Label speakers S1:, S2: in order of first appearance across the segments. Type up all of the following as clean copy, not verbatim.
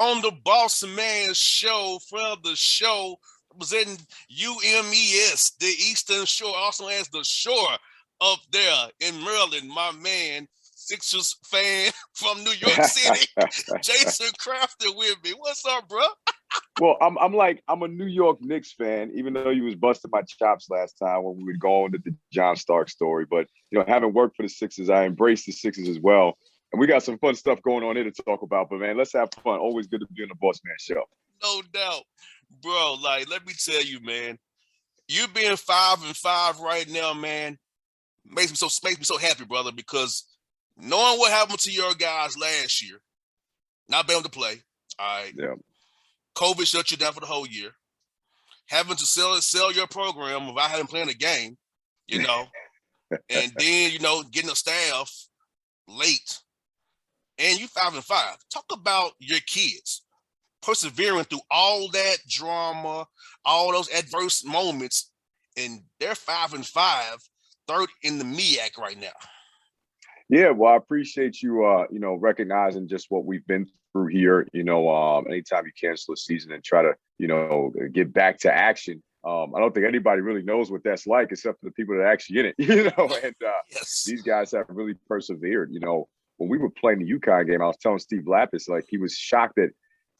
S1: on the Bossman show for the show representing UMES, the Eastern Shore, also as the Shore up there in Maryland. My man, Sixers fan from New York City, Jason Crafton with me. What's up, bro?
S2: Well, I'm a New York Knicks fan, even though you was busting my chops last time when we were going to the John Stark story. But having worked for the Sixers, I embrace the Sixers as well. And we got some fun stuff going on here to talk about. But man, let's have fun. Always good to be on the Bossman show.
S1: No doubt, bro. Like, let me tell you, man, you being 5-5 right now, man, makes me so happy, brother. Because knowing what happened to your guys last year, not being able to play, all right.
S2: Yeah.
S1: COVID shut you down for the whole year. Having to sell your program without having playing a game, and then getting a staff late, and you 5-5. Talk about your kids persevering through all that drama, all those adverse moments, and they're 5-5, third in the MEAC right now.
S2: Yeah, well, I appreciate you, recognizing just what we've been through here. Anytime you cancel a season and try to, get back to action, I don't think anybody really knows what that's like except for the people that are actually in it, And
S1: yes.
S2: These guys have really persevered. When we were playing the UConn game, I was telling Steve Lapis, like, he was shocked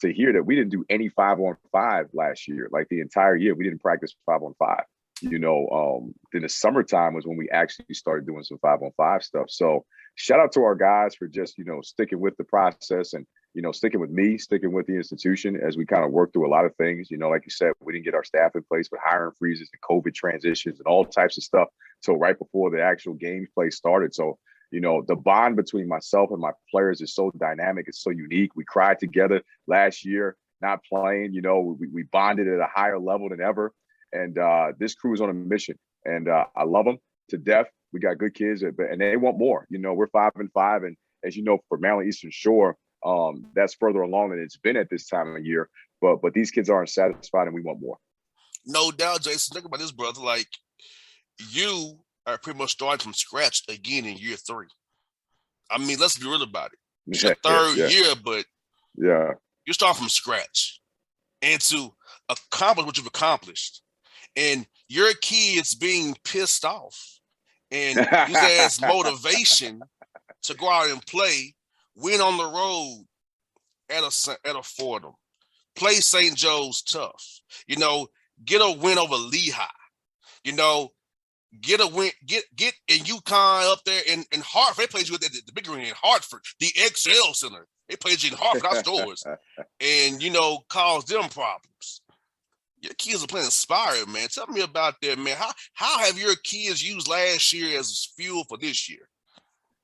S2: to hear that we didn't do any 5-on-5 last year. Like, the entire year, we didn't practice 5-on-5. In the summertime was when we actually started doing some 5-on-5 stuff. So shout out to our guys for just, sticking with the process and, sticking with me, sticking with the institution as we kind of work through a lot of things. Like you said, we didn't get our staff in place with hiring freezes and COVID transitions and all types of stuff till right before the actual game play started. So, the bond between myself and my players is so dynamic. It's so unique. We cried together last year, not playing, we bonded at a higher level than ever. And this crew is on a mission, and I love them to death. We got good kids, and they want more. We're 5-5, and as you know, for Maryland Eastern Shore, that's further along than it's been at this time of year. But these kids aren't satisfied, and we want more.
S1: No doubt, Jason. Think about this, brother. Like, you are pretty much starting from scratch again in year 3. I mean, let's be real about it. It's your third year, but you're starting from scratch, and to accomplish what you've accomplished. And your kids being pissed off and use that as motivation to go out and play, win on the road at a Fordham, play St. Joe's tough, get a win over Lehigh, get a win, get in UConn up there in Hartford. They played you at the big arena in Hartford, the XL Center. They played you in Hartford outdoors and, caused them problems. Your kids are playing inspired, man. Tell me about that, man. How have your kids used last year as fuel for this year?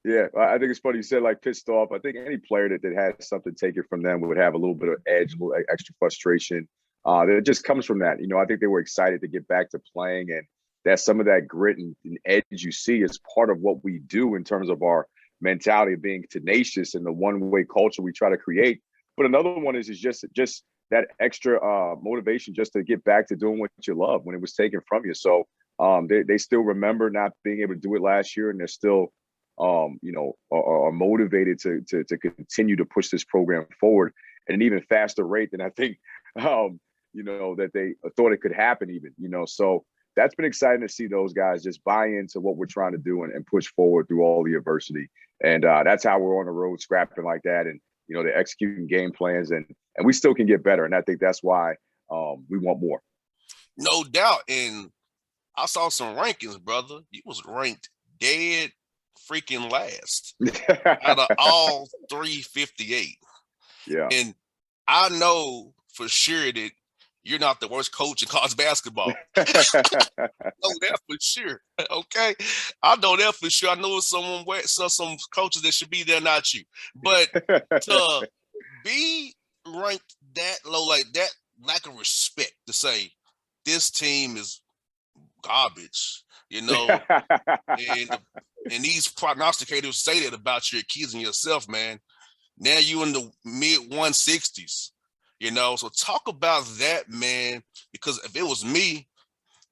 S2: Yeah, I think it's funny you said, like, pissed off. I think any player that has something taken from them would have a little bit of edge, a little extra frustration. That just comes from that. I think they were excited to get back to playing, and that some of that grit and edge you see is part of what we do in terms of our mentality of being tenacious and the one-way culture we try to create. But another one is just that extra motivation just to get back to doing what you love when it was taken from you. So they still remember not being able to do it last year, and they're still, are motivated to continue to push this program forward at an even faster rate than I think, that they thought it could happen even, So that's been exciting to see those guys just buy into what we're trying to do and push forward through all the adversity. And that's how we're on the road scrapping like that. And, they're executing game plans, and we still can get better. And I think that's why we want more.
S1: No doubt. And I saw some rankings, brother. You was ranked dead freaking last out of all 358.
S2: Yeah.
S1: And I know for sure that you're not the worst coach in college basketball. I know that for sure. Okay. I know that for sure. I know some coaches that should be there, not you. But to be ranked that low, like that, lack of respect to say this team is garbage, and these prognosticators say that about your kids and yourself, man. Now you in the mid 160s. So talk about that, man, because if it was me,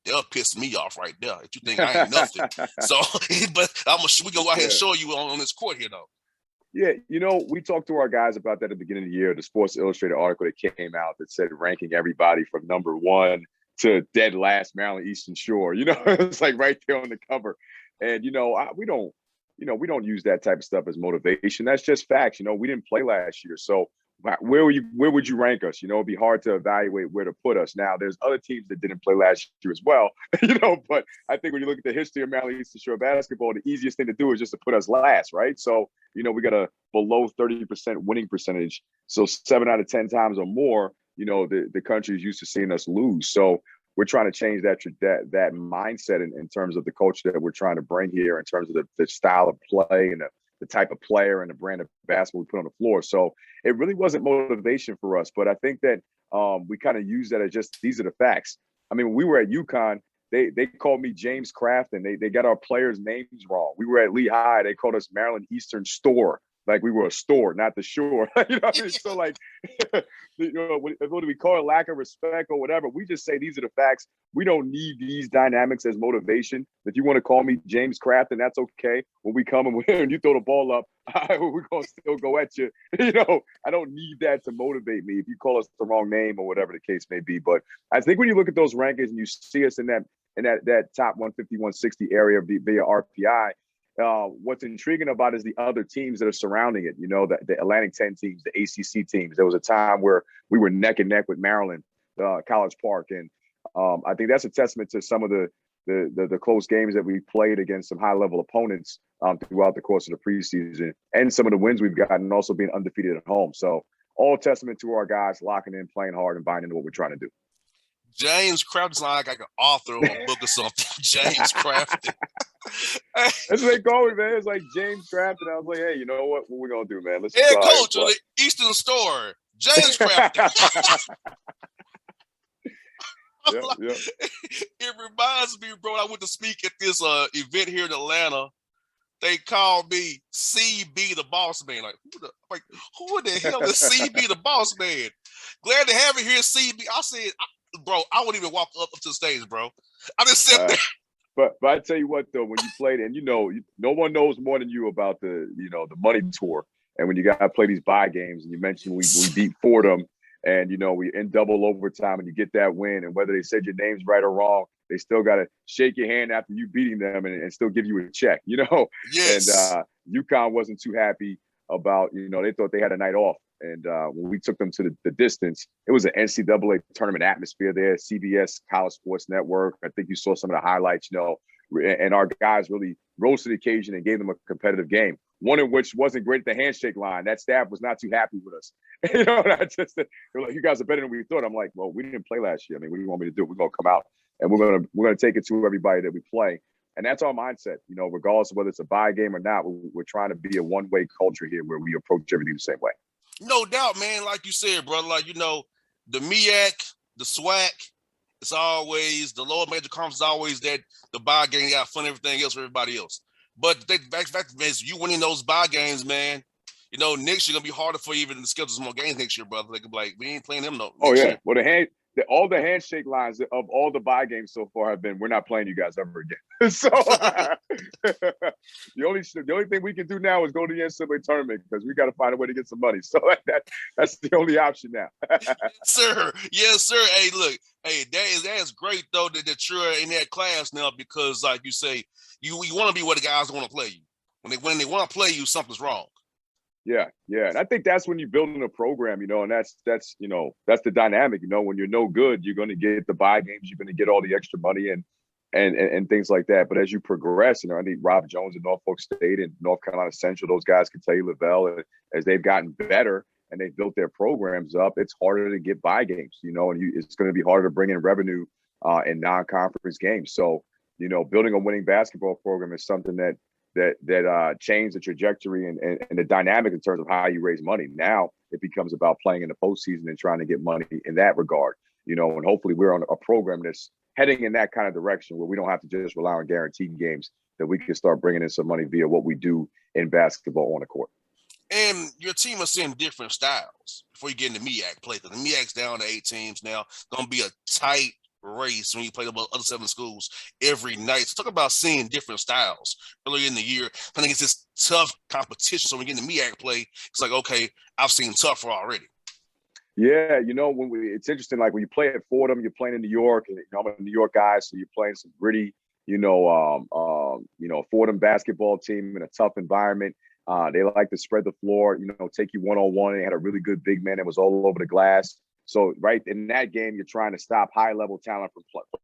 S1: they'll piss me off right there. If you think I ain't nothing. So, but we go out here and show you on this court here, though.
S2: Yeah, we talked to our guys about that at the beginning of the year. The Sports Illustrated article that came out that said ranking everybody from number 1 to dead last, Maryland Eastern Shore. It's like right there on the cover. And we don't use that type of stuff as motivation. That's just facts. We didn't play last year, so where would you rank us? It'd be hard to evaluate where to put us. Now, there's other teams that didn't play last year as well, but I think when you look at the history of Maryland Eastern Shore basketball, the easiest thing to do is just to put us last, right? So, we got a below 30% winning percentage. So 7 out of 10 times or more, the country is used to seeing us lose. So we're trying to change that mindset in terms of the culture that we're trying to bring here, in terms of the style of play and the type of player and the brand of basketball we put on the floor. So it really wasn't motivation for us, but I think that we kind of use that as just, these are the facts. I mean, when we were at UConn, they called me James Crafton. They got our players' names wrong. We were at Lehigh. They called us Maryland Eastern Store. Like we were a store, not the shore. You know what I mean? So like, whether we call it lack of respect or whatever, we just say these are the facts. We don't need these dynamics as motivation. If you want to call me James Crafton, that's okay. When we come and you throw the ball up, we're going to still go at you. I don't need that to motivate me if you call us the wrong name or whatever the case may be. But I think when you look at those rankings and you see us in that top 150, 160 area via RPI, what's intriguing about is the other teams that are surrounding it. The Atlantic 10 teams, the ACC teams. There was a time where we were neck and neck with Maryland, College Park, and I think that's a testament to some of the close games that we played against some high level opponents throughout the course of the preseason, and some of the wins we've gotten, and also being undefeated at home. So all testament to our guys locking in, playing hard, and buying into what we're trying to do.
S1: James Crafton's like an author of a book or something. James Crafton.
S2: That's what they call me, man. It's like James Crafton. I was like, hey, you know what we gonna do, man? Let's
S1: head coach of the Eastern Store, James Crafton.
S2: Yeah.
S1: It reminds me, bro. I went to speak at this event here in Atlanta. They called me CB the Boss Man. Who the hell is CB the Boss Man? Glad to have you here, CB. I said, bro, I wouldn't even walk up to the stage, bro. I just sat there.
S2: But I tell you what, though, when you played, and no one knows more than you about the money tour, and when you got to play these bye games, and you mentioned we beat Fordham, and we in double overtime, and you get that win, and whether they said your name's right or wrong, they still got to shake your hand after you beating them and still give you a check,
S1: Yes.
S2: And UConn wasn't too happy about, they thought they had a night off. And when we took them to the distance, it was an NCAA tournament atmosphere there, CBS College Sports Network. I think you saw some of the highlights, and our guys really rose to the occasion and gave them a competitive game. One in which wasn't great at the handshake line. That staff was not too happy with us. They're like, you guys are better than we thought. I'm like, well, we didn't play last year. I mean, what do you want me to do? We're going to come out and we're going to take it to everybody that we play. And that's our mindset, regardless of whether it's a bye game or not. We're trying to be a one-way culture here where we approach everything the same way.
S1: No doubt, man. Like you said, brother, the MEAC, the SWAC, it's always the lower major conference is always that the bye game got fun, everything else for everybody else. But the fact is, you winning those bye games, man. Next year gonna be harder for you even to schedule some more games next year, brother. They could be like, we ain't playing them no.
S2: Oh yeah.
S1: Year.
S2: Well, all the handshake lines of all the bye games so far have been, we're not playing you guys ever again. So the only thing we can do now is go to the NCAA tournament because we got to find a way to get some money. So that's the only option now.
S1: Yes, sir. Hey, look, that's great though that you're in that class now because, like you say, you want to be where the guys want to play you. When they want to play you, something's wrong.
S2: Yeah. And I think that's when you're building a program, and that's the dynamic, when you're no good, you're going to get the bye games, you're going to get all the extra money and things like that. But as you progress, I think Rob Jones at Norfolk State and North Carolina Central, those guys can tell you, Lavelle, as they've gotten better and they've built their programs up, it's harder to get bye games, and it's going to be harder to bring in revenue in non-conference games. So, building a winning basketball program is something that changed the trajectory and the dynamic in terms of how you raise money. Now it becomes about playing in the postseason and trying to get money in that regard, and hopefully we're on a program that's heading in that kind of direction where we don't have to just rely on guaranteed games, that we can start bringing in some money via what we do in basketball on the court.
S1: And your team is seeing different styles before you get into MEAC play. The MEAC's down to 8 teams now. It's going to be a tight race when you play the other 7 schools every night. So talk about seeing different styles early in the year. I think it's this tough competition. So when we get into MEAC play, it's like, okay, I've seen tougher already.
S2: Yeah, it's interesting. Like when you play at Fordham, you're playing in New York, and I'm a New York guy, so you're playing some gritty, Fordham basketball team in a tough environment. They like to spread the floor, take you one-on-one. They had a really good big man that was all over the glass. So right in that game, you're trying to stop high-level talent from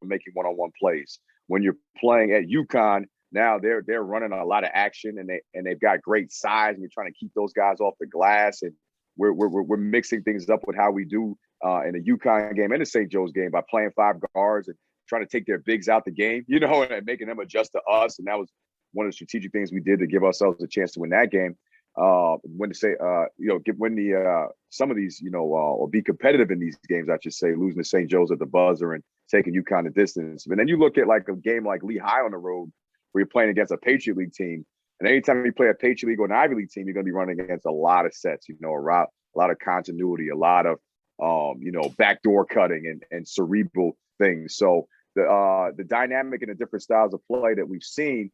S2: making one-on-one plays. When you're playing at UConn, now they're running a lot of action, and they've got great size, and you're trying to keep those guys off the glass. And we're mixing things up with how we do in the UConn game and the St. Joe's game by playing 5 guards and trying to take their bigs out the game, and making them adjust to us. And that was one of the strategic things we did to give ourselves a chance to win that game. Some of these, or be competitive in these games, I should say, losing to St. Joe's at the buzzer and taking UConn the distance. But then you look at like a game like Lehigh on the road where you're playing against a Patriot League team. And anytime you play a Patriot League or an Ivy League team, you're going to be running against a lot of sets, a lot of continuity, a lot of, backdoor cutting and cerebral things. So the dynamic and the different styles of play that we've seen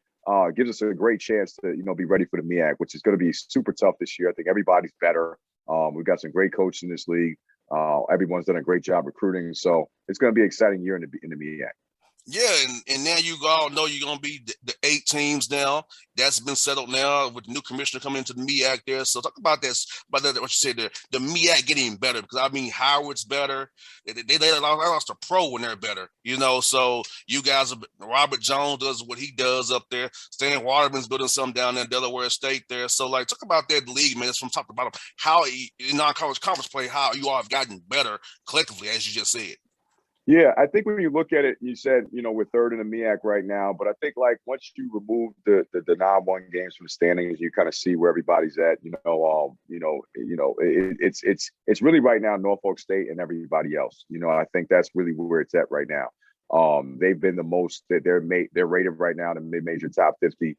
S2: gives us a great chance to, be ready for the MEAC, which is going to be super tough this year. I think everybody's better. We've got some great coaches in this league. Everyone's done a great job recruiting. So it's going to be an exciting year in the MEAC.
S1: Yeah, and now you all know you're going to be the 8 teams now. That's been settled now with the new commissioner coming into the MEAC there. So talk about this, what you said, the MEAC getting better, because I mean, Howard's better. They lost a pro when they're better, So you guys, Robert Jones does what he does up there. Stan Waterman's building something down there in Delaware State there. So like, talk about that league, man. It's from top to bottom. How in non-college conference play, how you all have gotten better collectively, as you just said.
S2: Yeah, I think when you look at it, you said, we're third in the MEAC right now, but I think like once you remove the non-one games from the standings, you kind of see where everybody's at. It's really right now Norfolk State and everybody else. I think that's really where it's at right now. They've been the most that they're rated right now in the mid-major top 50.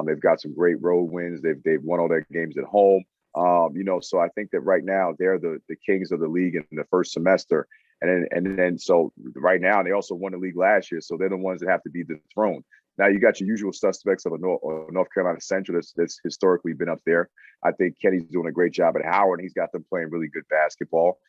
S2: They've got some great road wins. They've won all their games at home. So I think that right now they're the kings of the league in the first semester. And then so right now, they also won the league last year, so they're the ones that have to be dethroned. Now you got your usual suspects of a North Carolina Central that's historically been up there. I think Kenny's doing a great job at Howard, and he's got them playing really good basketball.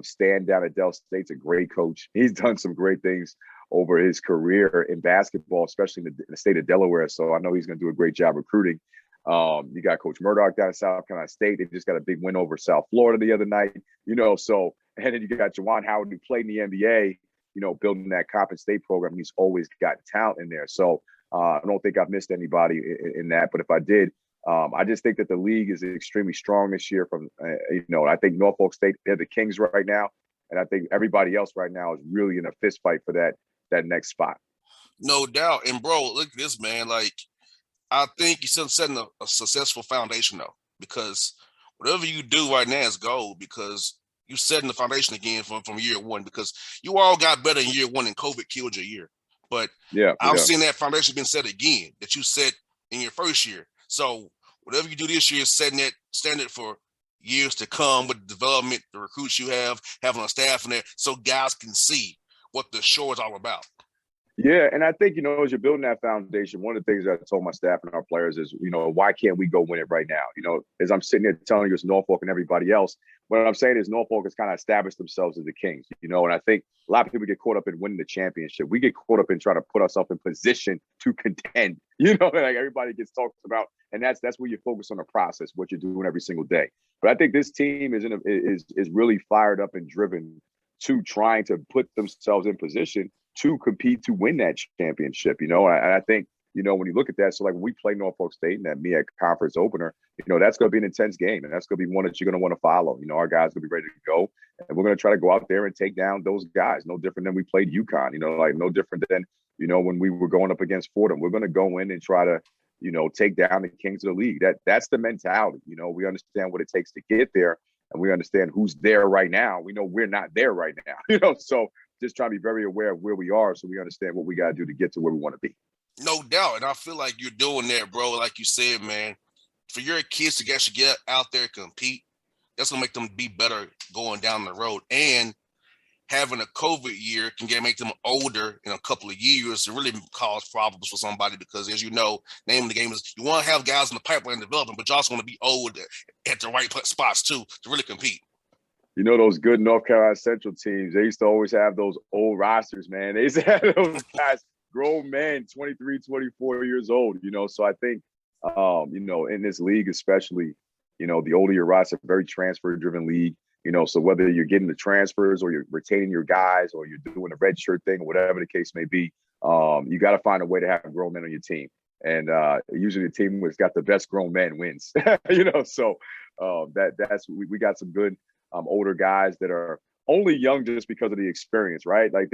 S2: Stan down at Del State's a great coach. He's done some great things over his career in basketball, especially in the state of Delaware. So I know he's going to do a great job recruiting. You got Coach Murdoch down at South Carolina State. They just got a big win over South Florida the other night. So. And then you got Juwan Howard, who played in the NBA, building that Coppin State program. He's always got talent in there. So I don't think I've missed anybody in that. But if I did, I just think that the league is extremely strong this year. I think Norfolk State, they're the kings right now. And I think everybody else right now is really in a fist fight for that next spot.
S1: No doubt. And, bro, look at this, man. Like, I think you're setting a successful foundation, though, because whatever you do right now is gold, because you're setting the foundation again from year one, because you all got better in year one and COVID killed your year. But I'm seeing that foundation being set again that you set in your first year. So whatever you do this year is setting that standard for years to come with the development, the recruits you have, having a staff in there, so guys can see what the show is all about.
S2: Yeah, and I think, as you're building that foundation, one of the things that I told my staff and our players is, why can't we go win it right now? As I'm sitting here telling you it's Norfolk and everybody else, what I'm saying is Norfolk has kind of established themselves as the kings, and I think a lot of people get caught up in winning the championship. We get caught up in trying to put ourselves in position to contend, like everybody gets talked about. And that's where you focus on the process, what you're doing every single day. But I think this team is really fired up and driven to trying to put themselves in position to compete to win that championship, and I think, when you look at that, so like when we play Norfolk State in that MEAC conference opener, that's going to be an intense game, and that's going to be one that you're going to want to follow. Our guys will be ready to go, and we're going to try to go out there and take down those guys. No different than we played UConn, no different than, when we were going up against Fordham. We're going to go in and try to, take down the kings of the league. That's the mentality. We understand what it takes to get there, and we understand who's there right now. We know we're not there right now, so just trying to be very aware of where we are so we understand what we got to do to get to where we want to be.
S1: No doubt. And I feel like you're doing that, bro. Like you said, man, for your kids to actually get out there and compete, that's going to make them be better going down the road. And having a COVID year can make them older in a couple of years to really cause problems for somebody because, as you know, name of the game is you want to have guys in the pipeline developing, but you also want to be old at the right spots too to really compete.
S2: You know, those good North Carolina Central teams, they used to always have those old rosters, man. They used to have those guys, grown men, 23, 24 years old, you know. So I think, you know, in this league especially, you know, the older your roster, very transfer-driven league, you know, so whether you're getting the transfers or you're retaining your guys or you're doing a red shirt thing or whatever the case may be, you got to find a way to have grown men on your team. And usually the team that's got the best grown men wins, you know. So we got some good older guys that are only young just because of the experience, right? Like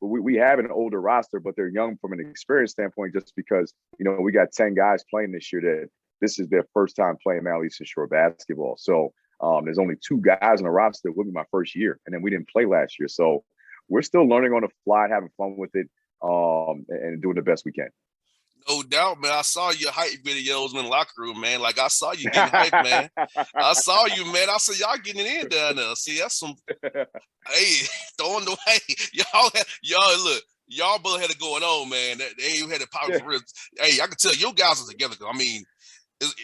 S2: we have an older roster, but they're young from an experience standpoint just because, you know, we got 10 guys playing this year that this is their first time playing Mount Eastern Shore basketball. So there's only 2 guys on the roster that will be my first year, and then we didn't play last year. So we're still learning on the fly, having fun with it, and doing the best we can.
S1: No doubt, man. I saw your hype videos in the locker room, man. Like, I saw you getting hype, man. I saw you, man. I said, y'all getting it in down there. See, that's some, hey, throwing the way. Y'all, look, y'all both had it going on, man. They had a power for real. Hey, I can tell you guys are together. I mean,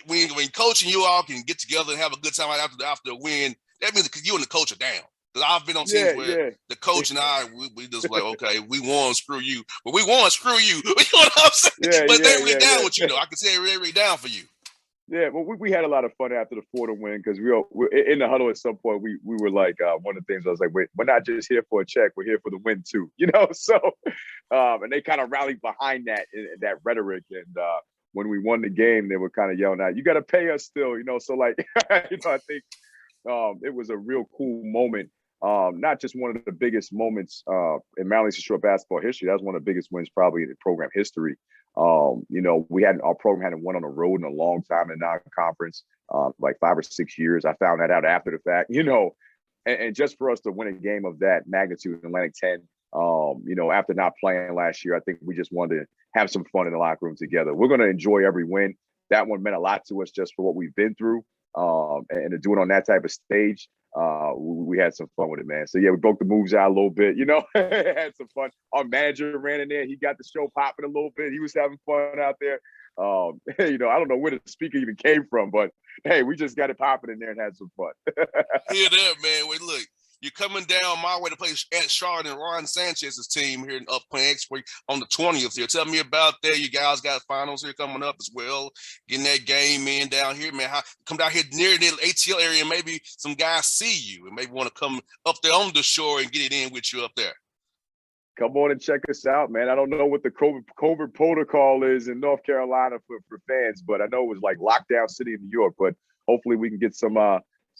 S1: when coaching, you all can get together and have a good time after a win. That means you and the coach are down. Because I've been on teams where the coach and I, we just like, okay, we won, screw you. But we won, screw you. You know what I'm saying? But they're really down with you, though. I can say they're really down for you.
S2: Yeah, well, we had a lot of fun after the Florida win because we were in the huddle at some point. We were like, one of the things I was like, we're not just here for a check, we're here for the win too, you know. So, and they kind of rallied behind that rhetoric. And when we won the game, they were kind of yelling out, "You got to pay us still," you know. So like, you know, I think it was a real cool moment. Not just one of the biggest moments in Mount Eastern Shore basketball history. That was one of the biggest wins probably in the program history. You know, our program hadn't won on the road in a long time in non-conference, like 5 or 6 years. I found that out after the fact, you know, and just for us to win a game of that magnitude in Atlantic 10, you know, after not playing last year, I think we just wanted to have some fun in the locker room together. We're going to enjoy every win. That one meant a lot to us just for what we've been through, and to do it on that type of stage. We had some fun with it, man. So yeah, we broke the moves out a little bit, you know, had some fun. Our manager ran in there. He got the show popping a little bit. He was having fun out there. You know, I don't know where the speaker even came from, but hey, we just got it popping in there and had some fun.
S1: Hear that, man. Wait, look, you're coming down my way to play at Charlotte and Ron Sanchez's team here in playing X-Ray on the 20th here. Tell me about that. You guys got finals here coming up as well. Getting that game in down here, man. Come down here near the ATL area. Maybe some guys see you and maybe want to come up there on the shore and get it in with you up there.
S2: Come on and check us out, man. I don't know what the COVID protocol is in North Carolina for fans, but I know it was like lockdown city in New York. But hopefully we can get some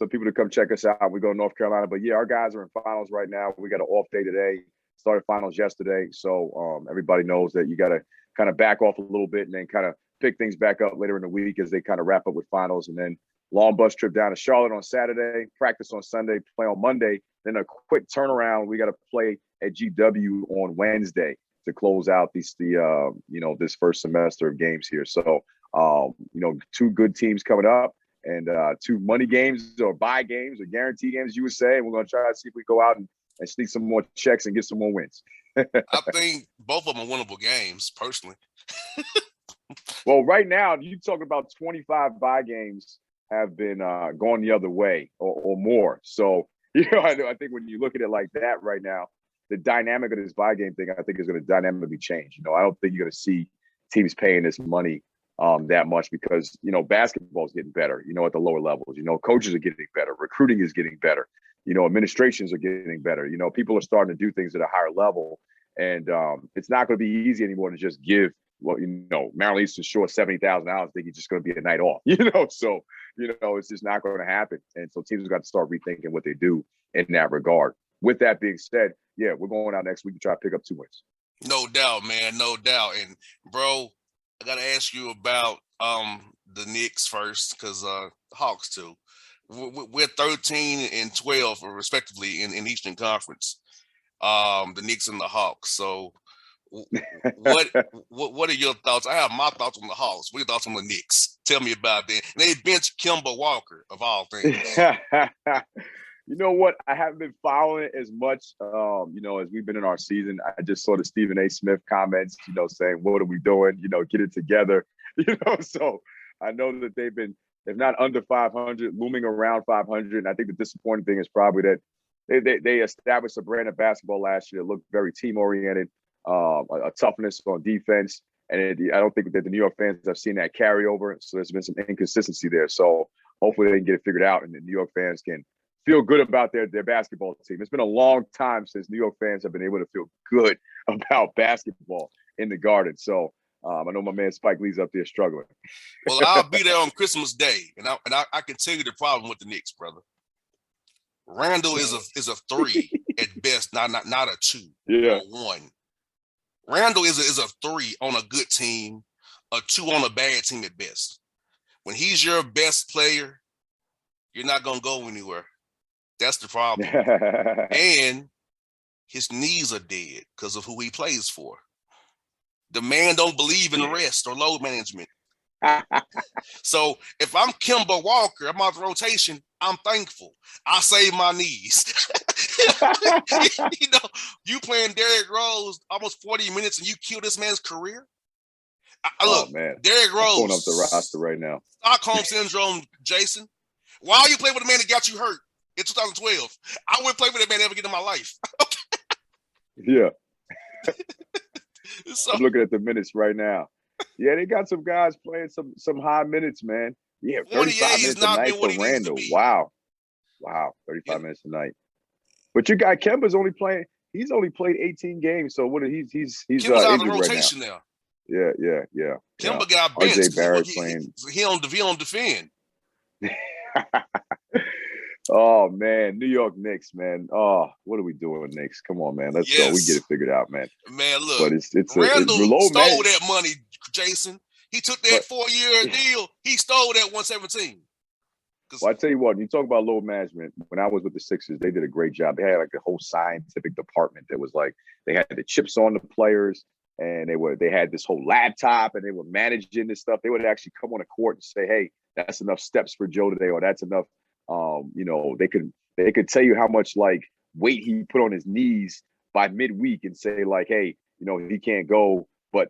S2: people to come check us out. We go to North Carolina. But yeah, our guys are in finals right now. We got an off day today. Started finals yesterday. So everybody knows that you got to kind of back off a little bit and then kind of pick things back up later in the week as they kind of wrap up with finals. And then long bus trip down to Charlotte on Saturday, practice on Sunday, play on Monday. Then a quick turnaround. We got to play at GW on Wednesday to close out this first semester of games here. So, you know, 2 good teams coming up. And 2 money games or buy games or guarantee games, you would say. And we're going to try to see if we go out and sneak some more checks and get some more wins.
S1: I think both of them are winnable games, personally.
S2: Well, right now, you talking about 25 buy games have been going the other way or more. So, you know, I think when you look at it like that right now, the dynamic of this buy game thing, I think is going to dynamically change. You know, I don't think you're going to see teams paying this money that much because, you know, basketball is getting better, you know, at the lower levels, you know, coaches are getting better, recruiting is getting better, you know, administrations are getting better, you know, people are starting to do things at a higher level. And it's not going to be easy anymore to just give, well, you know, Maryland Eastern Shore $70,000, think it's just going to be a night off, you know, so, you know, it's just not going to happen. And so teams have got to start rethinking what they do in that regard. With that being said, yeah, we're going out next week to try to pick up 2 wins.
S1: No doubt, man, no doubt. And bro, I gotta ask you about the Knicks first, because Hawks too. We're 13 and 12 respectively in Eastern Conference. The Knicks and the Hawks. So, what are your thoughts? I have my thoughts on the Hawks. What are your thoughts on the Knicks? Tell me about that. And they bench Kemba Walker of all things.
S2: You know what? I haven't been following it as much, as we've been in our season. I just saw the Stephen A. Smith comments, saying, what are we doing? Get it together. So I know that they've been, if not under 500, looming around 500. And I think the disappointing thing is probably that they established a brand of basketball last year that looked very team-oriented, a toughness on defense. And I don't think that the New York fans have seen that carry over. So there's been some inconsistency there. So hopefully they can get it figured out and the New York fans can feel good about their basketball team. It's been a long time since New York fans have been able to feel good about basketball in the Garden. So I know my man Spike Lee's up there struggling.
S1: Well, I'll be there on Christmas Day, and I can tell you the problem with the Knicks, brother. Randall is a 3 at best, not a 2 or 1. Randall is a 3 on a good team, a 2 on a bad team at best. When he's your best player, you're not gonna go anywhere. That's the problem. And his knees are dead because of who he plays for. The man don't believe in rest or load management. So if I'm Kemba Walker, I'm out the rotation, I'm thankful. I save my knees. You playing Derrick Rose almost 40 minutes and you kill this man's career? Look, man. Derrick Rose.
S2: I'm pulling up the roster right now.
S1: Stockholm Syndrome, Jason. Why are you playing with a man that got you hurt in 2012? I wouldn't play with that man ever again in my life.
S2: Yeah. So, I'm looking at the minutes right now. Yeah, they got some guys playing some high minutes, man. Yeah, 35 minutes a night for Randall. Wow, 35 minutes a night. But your guy Kemba's only playing. He's only played 18 games. So what? He's
S1: Kemba's out of the rotation right now.
S2: Yeah.
S1: Kemba got benched.
S2: RJ Barrett playing.
S1: He don't defend.
S2: Oh man, New York Knicks, man. Oh, what are we doing, Knicks? Come on, man. Let's go. We get it figured out, man.
S1: Man, look.
S2: But it's
S1: Randall stole
S2: man.
S1: that money, Jason. He took that 4-year deal. He stole that 117.
S2: Well, I tell you what, you talk about load management. When I was with the Sixers, they did a great job. They had like a whole scientific department that was like they had the chips on the players, and they had this whole laptop, and they were managing this stuff. They would actually come on the court and say, "Hey, that's enough steps for Joe today," or "That's enough." They could tell you how much like weight he put on his knees by midweek and say like, "Hey, he can't go, but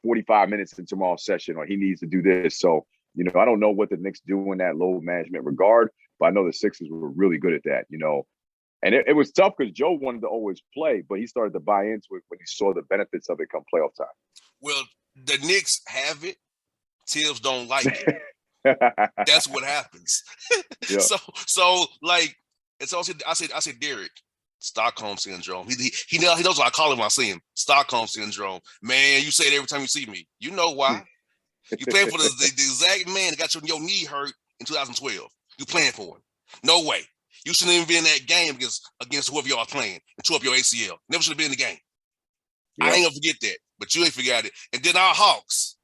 S2: 45 minutes in tomorrow's session, or he needs to do this." So. I don't know what the Knicks do in that load management regard, but I know the Sixers were really good at that, And it was tough because Joe wanted to always play, but he started to buy into it when he saw the benefits of it come playoff time.
S1: Well, the Knicks have it. Tibbs don't like it. That's what happens. Yeah. So like, it's also I said Derek, Stockholm Syndrome. He knows what I call him when I see him. Stockholm Syndrome. Man, you say it every time you see me. You know why? You playing for the exact man that got your knee hurt in 2012. You playing for him. No way. You shouldn't even be in that game against whoever y'all playing and tore up your ACL. Never should have been in the game. Yep. I ain't gonna forget that, but you ain't forgot it. And then our Hawks.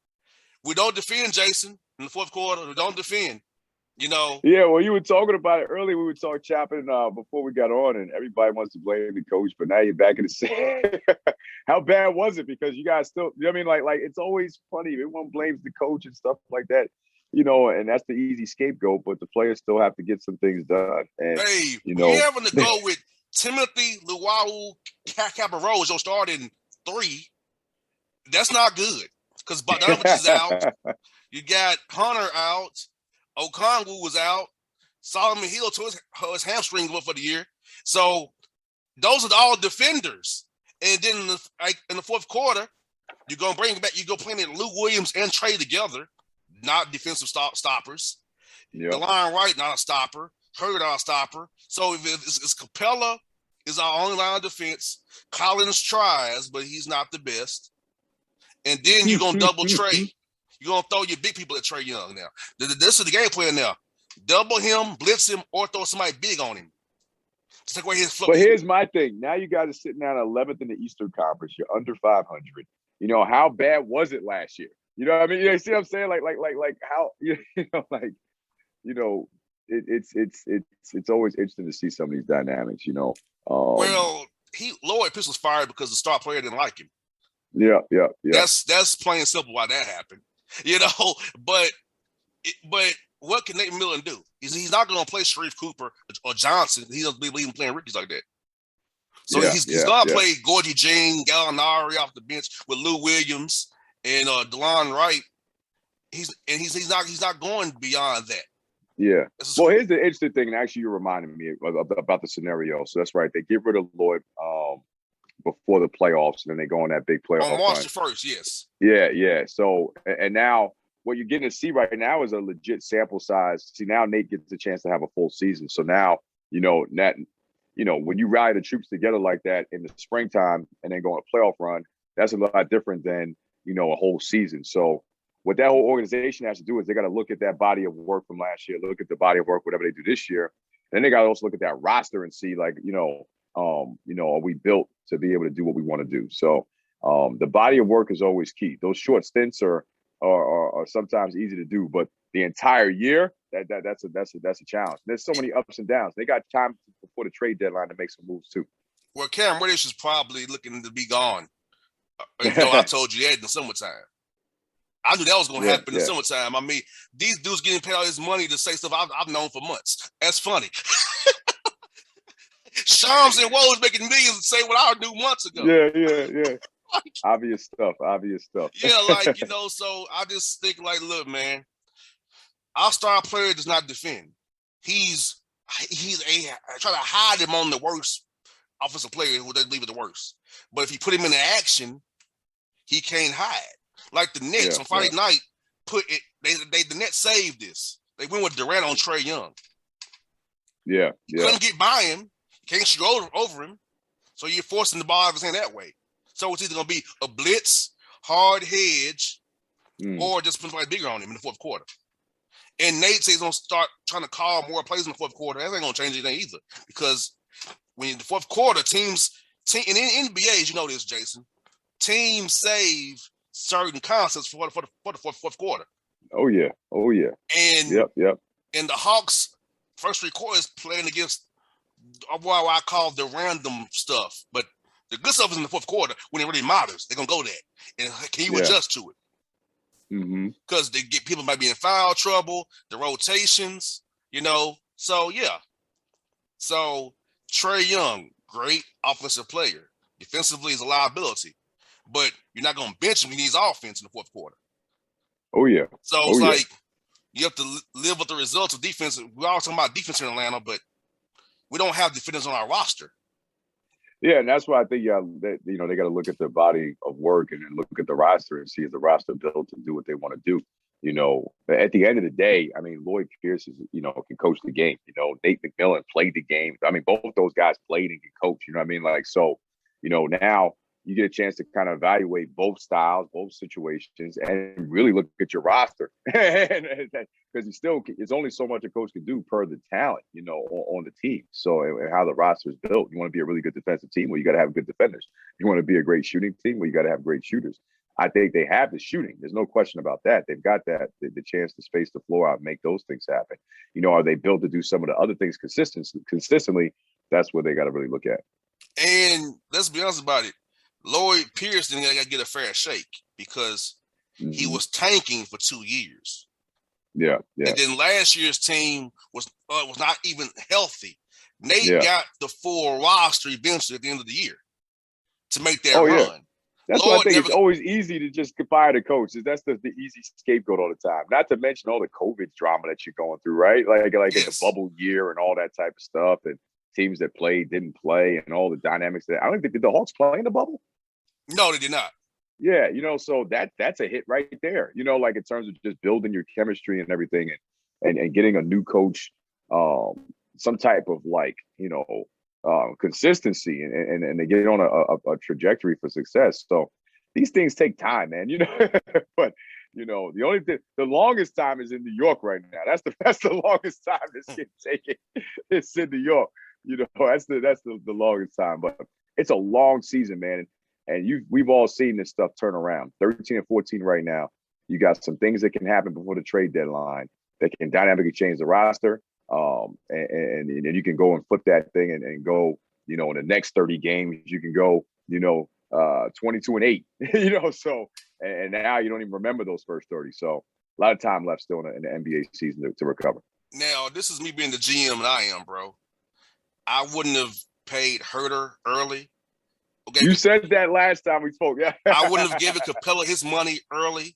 S1: We don't defend, Jason, in the fourth quarter. We don't defend.
S2: Yeah, well, you were talking about it earlier. We were chopping before we got on, and everybody wants to blame the coach, but now you're back in the same. How bad was it? Because you guys still, like it's always funny. Everyone blames the coach and stuff like that, and that's the easy scapegoat, but the players still have to get some things done. And,
S1: Dave, we're having to go with Timothy Luau Cabarro as your starting 3. That's not good because Bogdanovich is out. You got Hunter out. Okongwu was out. Solomon Hill tore his hamstring for the year. So those are all defenders. And then in the fourth quarter, you're going to bring back, you go playing Lou Williams and Trey together, not defensive stoppers. Yep. DeLon Wright, not a stopper. Hurd, not a stopper. So if it's Capella is our only line of defense. Collins tries, but he's not the best. And then you're going to double Trey. You're going to throw your big people at Trae Young now. This is the game plan now. Double him, blitz him, or throw somebody big on him. Just take away his flow.
S2: But here's my thing. Now you guys are sitting down 11th in the Eastern Conference. You're under 500. How bad was it last year? You know what I mean? You see what I'm saying? Like how, it's always interesting to see some of these dynamics,
S1: Well, Lloyd Pierce was fired because the star player didn't like him.
S2: Yeah.
S1: That's plain and simple why that happened. But what can Nate McMillan do? He's not going to play Sharif Cooper or Johnson. He doesn't believe in playing rookies like that. So he's going to play Gordy Jean, Gallinari off the bench with Lou Williams and DeLon Wright. He's not going beyond that.
S2: Yeah. Well, here's the interesting thing, and actually you reminded me about the scenario. So that's right. They get rid of Lloyd before the playoffs, and then they go on that big playoff
S1: on March 1st, yes.
S2: Yeah. So, and now what you're getting to see right now is a legit sample size. See, now Nate gets a chance to have a full season. So now, when you rally the troops together like that in the springtime and then go on a playoff run, that's a lot different than, a whole season. So what that whole organization has to do is they got to look at that body of work from last year, look at the body of work, whatever they do this year. And then they got to also look at that roster and see, like, are we built to be able to do what we want to do? So the body of work is always key. Those short stints are sometimes easy to do, but the entire year, that's a challenge. There's so many ups and downs. They got time before the trade deadline to make some moves too.
S1: Well, Cam Reddish is probably looking to be gone. I told you that in the summertime. I knew that was going to happen in the summertime. I mean, these dudes getting paid all this money to say stuff I've known for months. That's funny. Shams and Woes making millions to say what I knew months ago.
S2: Yeah. Obvious stuff.
S1: Yeah, so I just think, like, look, man, our star player does not defend. He's try to hide him on the worst offensive player who doesn't leave it the worst. But if you put him in action, he can't hide. Like the Nets on Friday night, the Nets saved this. They went with Durant on Trae Young.
S2: Yeah.
S1: Couldn't get by him. Can't shoot over him. So you're forcing the ball out of his hand that way. So it's either going to be a blitz, hard hedge, or just put somebody bigger on him in the fourth quarter. And Nate says he's going to start trying to call more plays in the fourth quarter. That ain't going to change anything either. Because when in the fourth quarter, and in NBA, as you know this, Jason, teams save certain concepts for the fourth quarter.
S2: Oh, yeah.
S1: And
S2: yep.
S1: And the Hawks' first three quarters playing against what I call the random stuff. But the good stuff is in the fourth quarter when it really matters. They're going to go there. And can you adjust to it? Because people might be in foul trouble, the rotations, So, yeah. So, Trae Young, great offensive player. Defensively is a liability. But you're not going to bench him. He needs offense in the fourth quarter.
S2: Oh, yeah.
S1: So, it's like you have to live with the results of defense. We're always talking about defense in Atlanta, but we don't have defenders on our roster.
S2: Yeah, and that's why I think they got to look at the body of work and then look at the roster and see if the roster built to do what they want to do. At the end of the day, I mean, Lloyd Pierce is, can coach the game. Nate McMillan played the game. I mean, both those guys played and can coach. You know what I mean? Like, so, now you get a chance to kind of evaluate both styles, both situations, and really look at your roster. Because it's only so much a coach can do per the talent, on the team. So, and how the roster is built. You want to be a really good defensive team, well, you got to have good defenders. You want to be a great shooting team, well, you got to have great shooters. I think they have the shooting. There's no question about that. They've got that, the chance to space the floor out and make those things happen. Are they built to do some of the other things consistently? That's what they got to really look at.
S1: And let's be honest about it. Lloyd Pierce didn't get a fair shake because he was tanking for 2 years.
S2: Yeah.
S1: And then last year's team was not even healthy. Nate got the full roster eventually at the end of the year to make that run. Yeah.
S2: That's why I think it's always easy to just fire the coach. That's the easy scapegoat all the time. Not to mention all the COVID drama that you're going through, right? Like in the bubble year and all that type of stuff, and teams that played, didn't play, and all the dynamics that I don't think did the Hawks play in the bubble?
S1: No, they did not.
S2: Yeah, so that's a hit right there. Like in terms of just building your chemistry and everything, and getting a new coach, some type of consistency and they get on a trajectory for success. So these things take time, man. But the only thing, the longest time is in New York right now. That's the longest time this can take it. It's in New York. That's the longest time. But it's a long season, man. And we've all seen this stuff turn around. 13 and 14 right now. You got some things that can happen before the trade deadline that can dynamically change the roster. And you can go and flip that thing and go, in the next 30 games, you can go, 22 and 8, so, and now you don't even remember those first 30. So A lot of time left still in the NBA season to recover.
S1: Now, this is me being the GM, and I am, bro. I wouldn't have paid Herter early.
S2: Okay, you said that last time we spoke. Yeah,
S1: I wouldn't have given Capella his money early.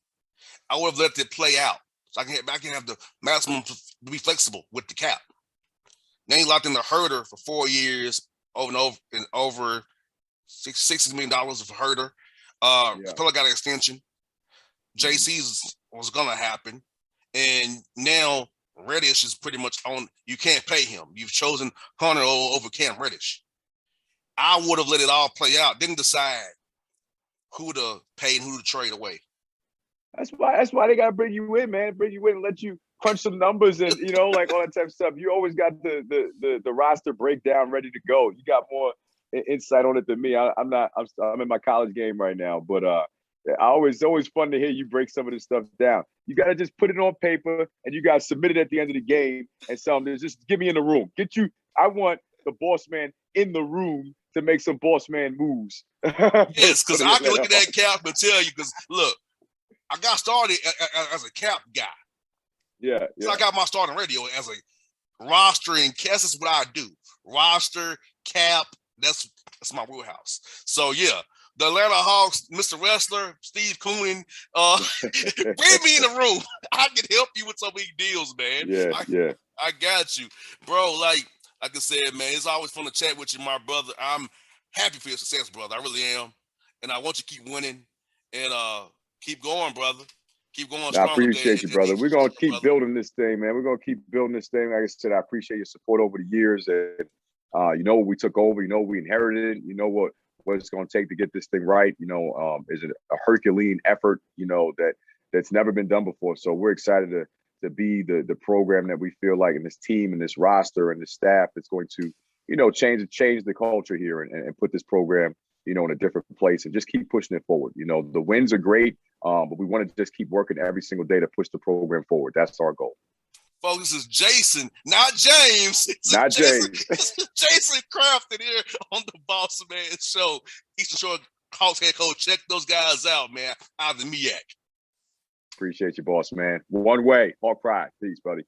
S1: I would have let it play out, so I can have the maximum to be flexible with the cap. Then he locked in the Herter for 4 years, over $60 million of Herter. Capella got an extension. JC's was gonna happen, and now Reddish is pretty much on. You can't pay him. You've chosen Hunter over Cam Reddish. I would have let it all play out. Didn't decide who to pay and who to trade away.
S2: That's why they gotta bring you in, man. Bring you in and let you crunch some numbers and like all that type of stuff. You always got the roster breakdown ready to go. You got more insight on it than me. I'm in my college game right now, but it's always fun to hear you break some of this stuff down. You got to just put it on paper and you got to submit it at the end of the game and tell them, just get me in the room. I want the boss man in the room to make some boss man moves.
S1: Yes, because I can look at that cap and tell you, because look, I got started as a cap guy.
S2: Yeah.
S1: So I got my start on radio as a roster and cast. That's what I do. Roster, cap, that's my wheelhouse. So yeah. The Atlanta Hawks, Mr. Wrestler, Steve Koonin, bring me in the room. I can help you with some of these deals, man.
S2: Yeah.
S1: I got you. Bro, like I said, man, it's always fun to chat with you, my brother. I'm happy for your success, brother. I really am. And I want you to keep winning and keep going, brother. Keep going strong.
S2: I appreciate you, brother. We're going to keep building this thing, man. We're going to keep building this thing. Like I said, I appreciate your support over the years. And what we took over, what we inherited, what it's going to take to get this thing right, is it a Herculean effort, that's never been done before. So we're excited to be the program that we feel like, and this team and this roster and this staff that's going to, change the culture here and put this program, in a different place and just keep pushing it forward. The wins are great, but we want to just keep working every single day to push the program forward. That's our goal.
S1: Folks, this is Jason, not James.
S2: Not James.
S1: Jason Crafton here on the Bossman Show. Eastern Shore Hawks head coach. Check those guys out, man. Ivan Miak.
S2: Appreciate you, boss, man. One way. Hawk pride. Peace, buddy.